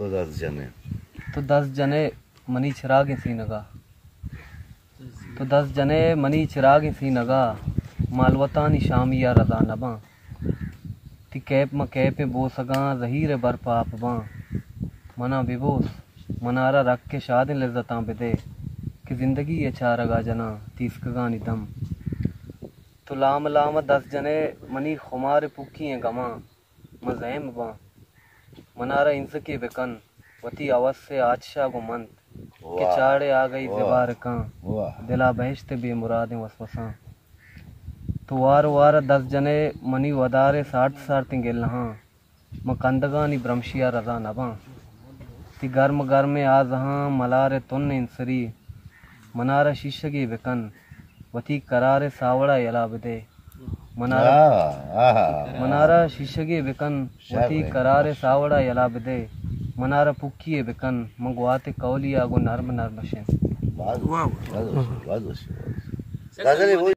तो 10 जने मनी चिराग सी नगा। तो 10 जने मनी चिराग सी नगा, मालवता नी शाम या रजा नबा। ती कैप म कैपे बो सगा, जहीर बर पाप बा। मना बेबोस मनारा रख के शाद लज्जतां बिदे, कि जिंदगी अच्छा रगा जना तीसकगा निदम। तो लाम लाम 10 जने मनी खुमार पुखी गमा, मजैम बा। मनारा इंस के बेकन वती अवस से आदशाह गुमंत, के चाड़े आ गई दीवार का, दिला बहिश्त बेमुराद वसवसा। तो वार वार 10 जने मनी वदारे 60 तिंगेल नहा, मकंदगा नी ब्रमशिया रजा नबा। ती गर्म गर्म आ जहां मलारे तुन इंसरी, मनारा शीशगी बेकन वती करारे सावड़ा यला बिदे। मनारा शीशगे बेकन वती करारे सावड़ा यला बिदे। मनारा पुक्की बेकन मंगवाते कौली आगो नर्म नर्म शें।